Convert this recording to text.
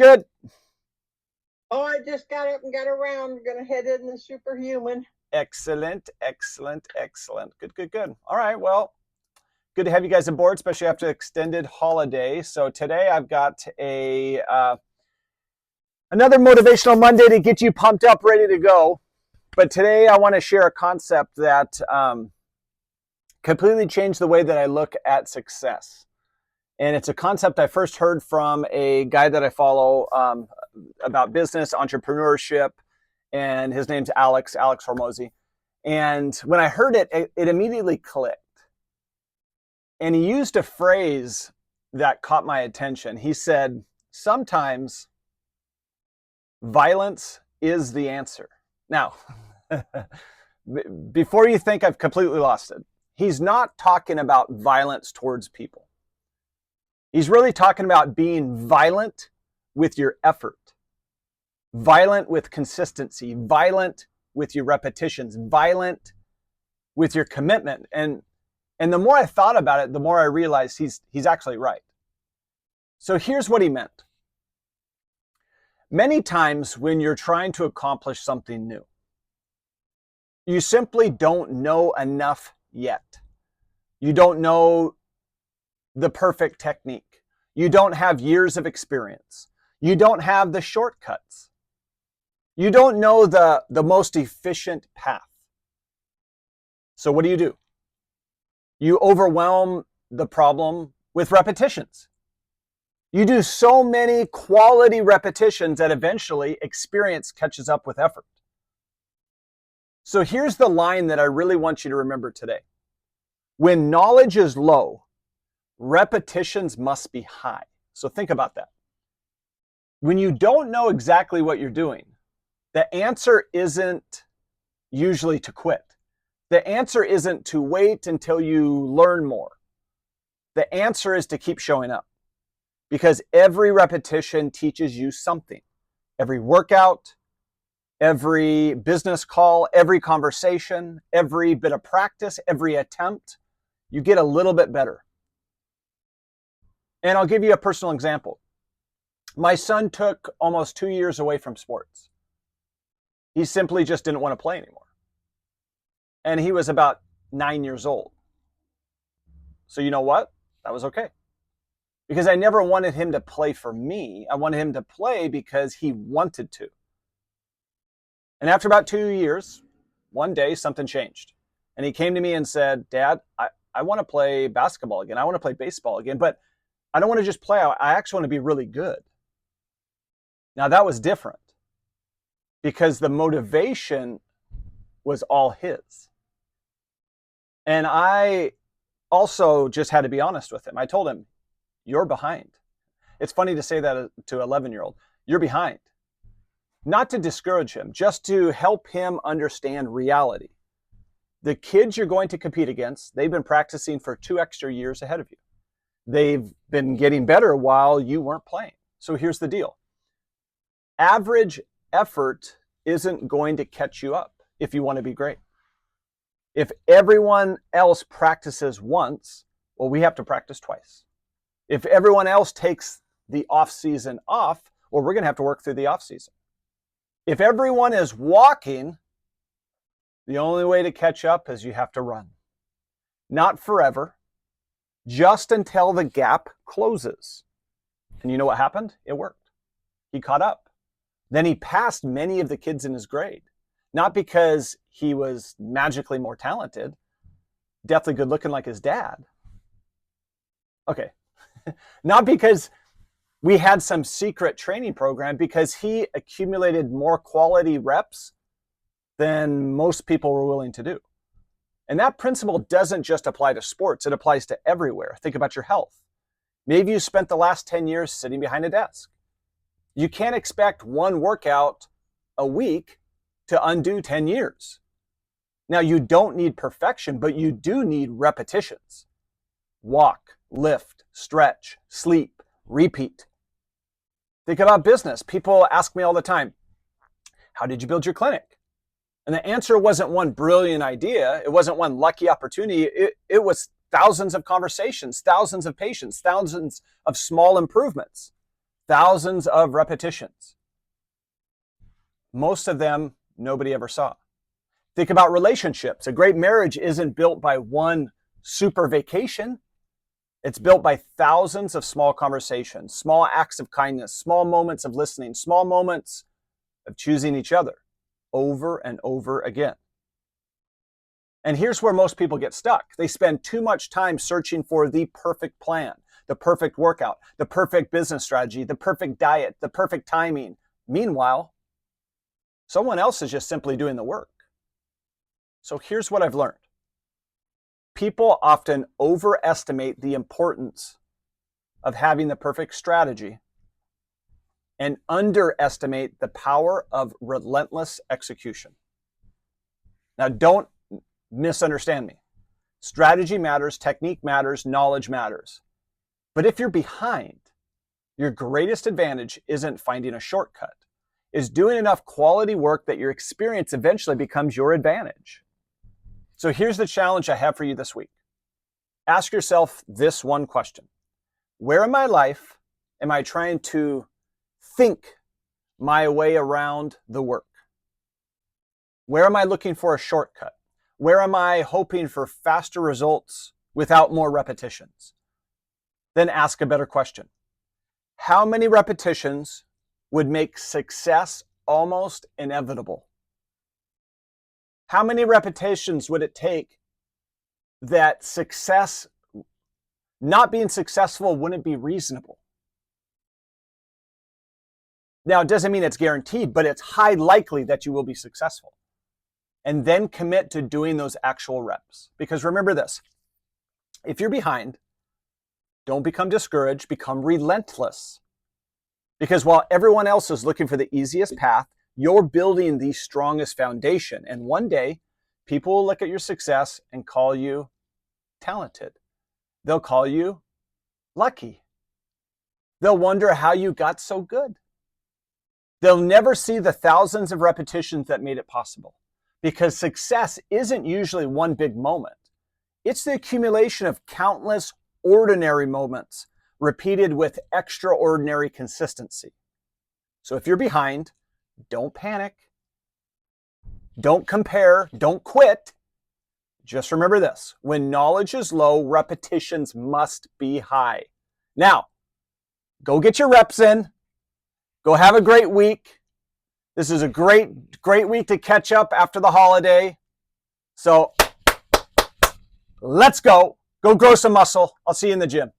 Good. Oh, I just got up and got around. I'm gonna head in the superhuman. Excellent, excellent, excellent. Good, good, good. All right, well, good to have you guys aboard, especially after extended holiday. So today I've got another Motivational Monday to get you pumped up, ready to go. But today I want to share a concept that completely changed the way that I look at success. And it's a concept I first heard from a guy that I follow about business, entrepreneurship, and his name's Alex Hormozi. And when I heard it, it immediately clicked. And he used a phrase that caught my attention. He said, sometimes violence is the answer. Now, before you think I've completely lost it, he's not talking about violence towards people. He's really talking about being violent with your effort, violent with consistency, violent with your repetitions, violent with your commitment. And the more I thought about it, the more I realized he's actually right. So here's what he meant. Many times when you're trying to accomplish something new, you simply don't know enough yet. You don't know the perfect technique. You don't have years of experience. You don't have the shortcuts. You don't know the most efficient path. So what do? You overwhelm the problem with repetitions. You do so many quality repetitions that eventually experience catches up with effort. So here's the line that I really want you to remember today. When knowledge is low, repetitions must be high. So think about that. When you don't know exactly what you're doing, the answer isn't usually to quit. The answer isn't to wait until you learn more. The answer is to keep showing up, because every repetition teaches you something. Every workout, every business call, every conversation, every bit of practice, every attempt, you get a little bit better. And I'll give you a personal example. My son took almost 2 years away from sports. He simply just didn't want to play anymore. And he was about 9 years old. So you know what? That was okay. Because I never wanted him to play for me. I wanted him to play because he wanted to. And after about 2 years, one day something changed. And he came to me and said, Dad, I want to play basketball again. I want to play baseball again. But I don't want to just play. I actually want to be really good. Now that was different because the motivation was all his. And I also just had to be honest with him. I told him, you're behind. It's funny to say that to an 11-year-old. You're behind. Not to discourage him, just to help him understand reality. The kids you're going to compete against, they've been practicing for 2 extra years ahead of you. They've been getting better while you weren't playing. So here's the deal. Average effort isn't going to catch you up if you want to be great. If everyone else practices once, well, we have to practice twice. If everyone else takes the off season off, well, we're going to have to work through the off season. If everyone is walking, the only way to catch up is you have to run. Not forever, just until the gap closes. And you know what happened? It worked. He caught up. Then he passed many of the kids in his grade. Not because he was magically more talented, definitely good looking like his dad. Okay. Not because we had some secret training program, because he accumulated more quality reps than most people were willing to do. And that principle doesn't just apply to sports, it applies to everywhere. Think about your health. Maybe you spent the last 10 years sitting behind a desk. You can't expect one workout a week to undo 10 years. Now, you don't need perfection, but you do need repetitions. Walk, lift, stretch, sleep, repeat. Think about business. People ask me all the time, how did you build your clinic? And the answer wasn't one brilliant idea. It wasn't one lucky opportunity. It was thousands of conversations, thousands of patients, thousands of small improvements, thousands of repetitions. Most of them nobody ever saw. Think about relationships. A great marriage isn't built by one super vacation. It's built by thousands of small conversations, small acts of kindness, small moments of listening, small moments of choosing each other over and over again. And here's where most people get stuck. They spend too much time searching for the perfect plan, the perfect workout, the perfect business strategy, the perfect diet, the perfect timing. Meanwhile, someone else is just simply doing the work. So here's what I've learned. People often overestimate the importance of having the perfect strategy and underestimate the power of relentless execution. Now, don't misunderstand me. Strategy matters, technique matters, knowledge matters. But if you're behind, your greatest advantage isn't finding a shortcut, is doing enough quality work that your experience eventually becomes your advantage. So here's the challenge I have for you this week. Ask yourself this one question. Where in my life am I trying to think my way around the work? Where am I looking for a shortcut? Where am I hoping for faster results without more repetitions? Then ask a better question. How many repetitions would make success almost inevitable? How many repetitions would it take that success, not being successful, wouldn't be reasonable? Now, it doesn't mean it's guaranteed, but it's high likely that you will be successful. And then commit to doing those actual reps. Because remember this, if you're behind, don't become discouraged, become relentless. Because while everyone else is looking for the easiest path, you're building the strongest foundation. And one day, people will look at your success and call you talented. They'll call you lucky. They'll wonder how you got so good. They'll never see the thousands of repetitions that made it possible. Because success isn't usually one big moment. It's the accumulation of countless ordinary moments repeated with extraordinary consistency. So if you're behind, don't panic. Don't compare. Don't quit. Just remember this. When knowledge is low, repetitions must be high. Now, go get your reps in. Go have a great week. This is a great week to catch up after the holiday. So let's go. Go grow some muscle. I'll see you in the gym.